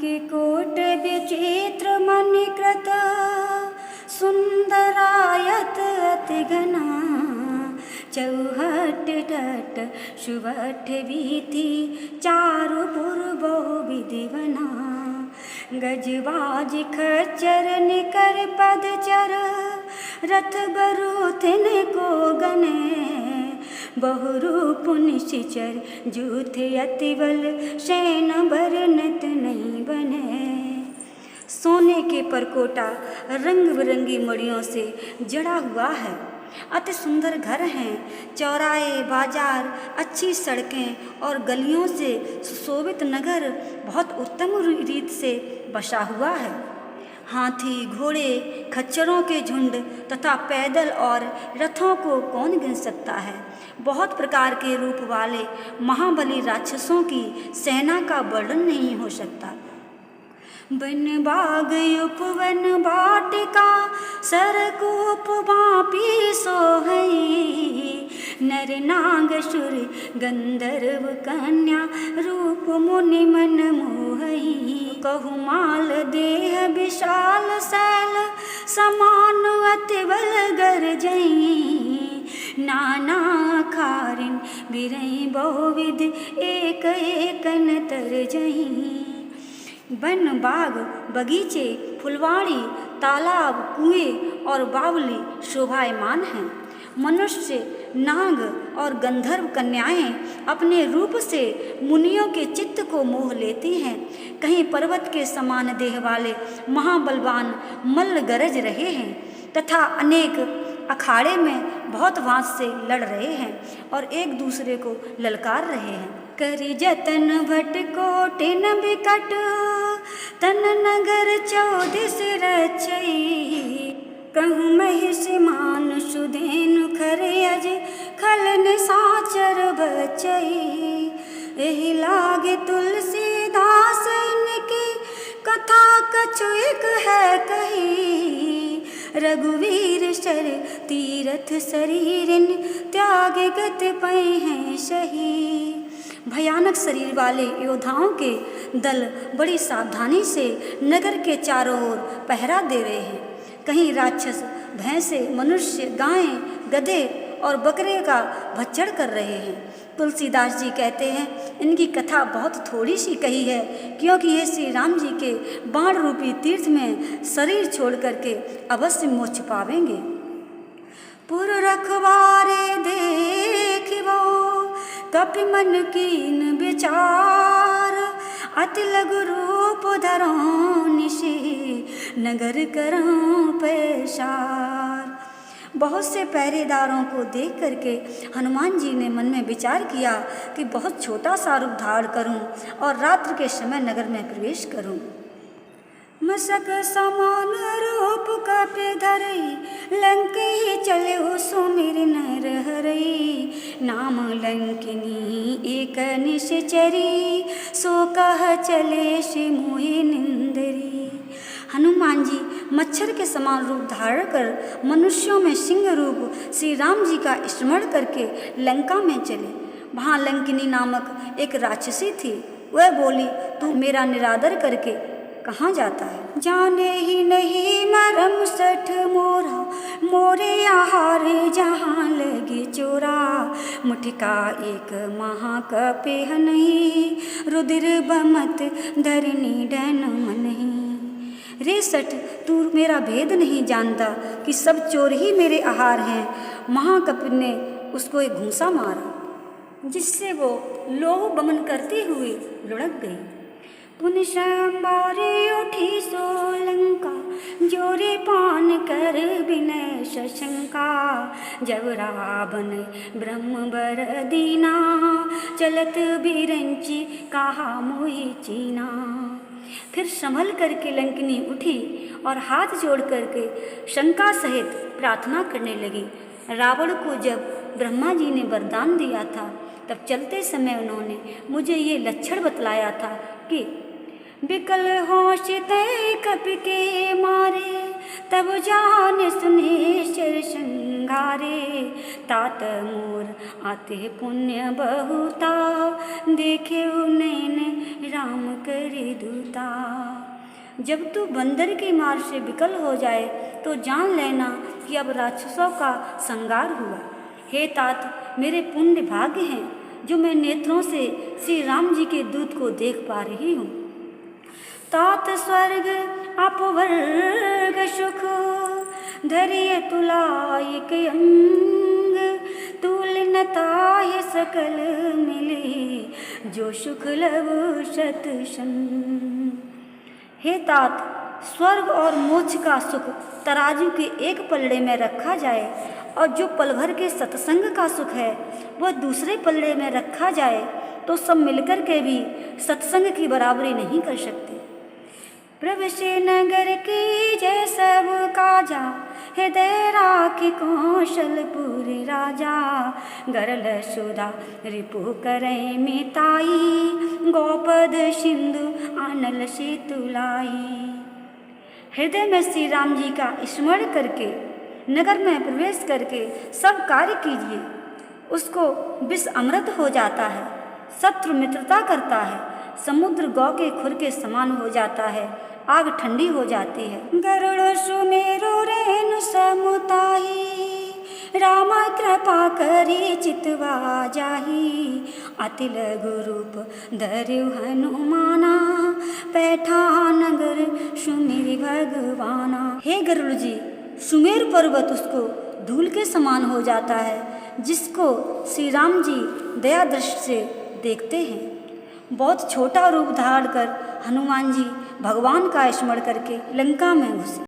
किकोट विचित्र मणिकृत सुंदरायत अति घना चौहट ठट सुबठ वीथि चारुपुर बहुविधि बना गजबाज खच्चर निकर पदचर रथ बरु तिनको गने बहुरूप निशिचर जूथे अतिबल सैन बरनत नहीं बने। सोने के परकोटा रंग बिरंगी मड़ियों से जड़ा हुआ है। अति सुंदर घर हैं, चौराहे, बाजार, अच्छी सड़कें और गलियों से सुशोभित नगर बहुत उत्तम रीत से बसा हुआ है। हाथी, घोड़े, खच्चरों के झुंड तथा पैदल और रथों को कौन गिन सकता है। बहुत प्रकार के रूप वाले महाबली राक्षसों की सेना का वर्णन नहीं हो सकता। वन बाग उपवन वाटिका सरकूप बापी सोहई नर नाग सुर गंधर्व कन्या रूप मुनि मन मोहई कहुमाल देह विशाल शैल समान अति बल गरजई नाना खारिन बिरई बहुविध एक एकन तरजई। वन, बाग, बगीचे, फुलवाड़ी, तालाब, कुएं और बावली शोभायमान हैं। मनुष्य, नाग और गंधर्व कन्याएं अपने रूप से मुनियों के चित्त को मोह लेती हैं। कहीं पर्वत के समान देह वाले महाबलवान मल्ल गरज रहे हैं तथा अनेक अखाड़े में बहुत वांस से लड़ रहे हैं और एक दूसरे को ललकार रहे हैं। करि जतन भट कोटिन बिकट तन नगर चौदिस रचई कहूँ महिषी मान सुधेनु खरे अज खल निशाचर बचई एहि लागे तुलसीदास इनकी कथा कछु एक है कही रघुवीर शर तीरथ शरीरिन त्याग गत पै हैं सही। भयानक शरीर वाले योद्धाओं के दल बड़ी सावधानी से नगर के चारों ओर पहरा दे रहे हैं। कहीं राक्षस भैंसे, मनुष्य, गायें, गधे और बकरे का भक्षण कर रहे हैं। तुलसीदास जी कहते हैं इनकी कथा बहुत थोड़ी सी कही है क्योंकि ये श्री राम जी के बाण रूपी तीर्थ में शरीर छोड़ करके अवश्य मोक्ष पावेंगे। पुर रखवारे देखिबो कपि मन कीन विचार अति लघु रूप धरो निशि नगर करो पैसार। बहुत से पहरेदारों को देख करके हनुमान जी ने मन में विचार किया कि बहुत छोटा सा रूप धारण करूं और रात्र के समय नगर में प्रवेश करूं। मसक समान रूप कपि धरई लंकी चले सुमिर नर हरई नाम लंकिनी एक निश्चरी सो कह चले शि मोहि निंदरी। हनुमान जी मच्छर के समान रूप धारण कर मनुष्यों में सिंह रूप श्री राम जी का स्मरण करके लंका में चले। वहाँ लंकिनी नामक एक राक्षसी थी। वह बोली तू मेरा निरादर करके कहाँ जाता है। जाने ही नहीं मरम सठ मोरा मोरे आहार जहाँ लगे चोरा मुठिका एक महाकपेह नहीं रुधिर बमत धरनी डैन मनही। रे सठ तू मेरा भेद नहीं जानता कि सब चोर ही मेरे आहार हैं। महाकपि ने उसको एक घूंसा मारा जिससे वो लोह बमन करती हुई लुढ़क गई। पुन संबारे उठी सोलंका जोरे पान कर विनय शशंका जब रावण ब्रह्म बर दीना चलत बिरंची कहा मोहि चीना। फिर संभल करके लंकिनी उठी और हाथ जोड़ करके शंका सहित प्रार्थना करने लगी। रावण को जब ब्रह्मा जी ने वरदान दिया था तब चलते समय उन्होंने मुझे ये लक्षण बतलाया था कि विकल होश तय कपि के मारे तब जान सुने शर संघारे सिंगारे, तात मोर आते पुण्य बहुता, देखे नैन राम करे दूता। जब तू बंदर की मार से विकल हो जाए तो जान लेना कि अब राक्षसों का संहार हुआ। हे तात, मेरे पुण्य भाग्य हैं जो मैं नेत्रों से श्री राम जी के दूत को देख पा रही हूँ। तात स्वर्ग अपवर्ग सुख, धरिय तुलायक अंग, तुल न ताहि सकल मिले, जो सुख लव शत संग। हे तात, स्वर्ग और मोक्ष का सुख तराजू के एक पलड़े में रखा जाए और जो पल भर के सत्संग का सुख है वह दूसरे पलड़े में रखा जाए तो सब मिलकर के भी सत्संग की बराबरी नहीं कर सकते। प्रभु से नगर की जय सब काजा, हृदय राखी कौशलपुर राजा, गरल सुधा रिपु करय मिताई, गोपद सिंधु आनल से तुलाई। हृदय में श्री राम जी का स्मरण करके नगर में प्रवेश करके सब कार्य कीजिए। उसको विष अमृत हो जाता है, शत्रु मित्रता करता है, समुद्र गौ के खुर के समान हो जाता है, आग ठंडी हो जाती है। गरुड़ सुमेरु रेणु समुताई, राम कृपा करी चितवा जाही, अति लघु रूप धरु हनुमाना, पैठा नगर सुमेर भगवाना। हे गरुड़ जी, सुमेर पर्वत उसको धूल के समान हो जाता है जिसको श्री राम जी दया दृष्टि से देखते हैं। बहुत छोटा रूप धारण कर हनुमान जी भगवान का स्मरण करके लंका में घुसे।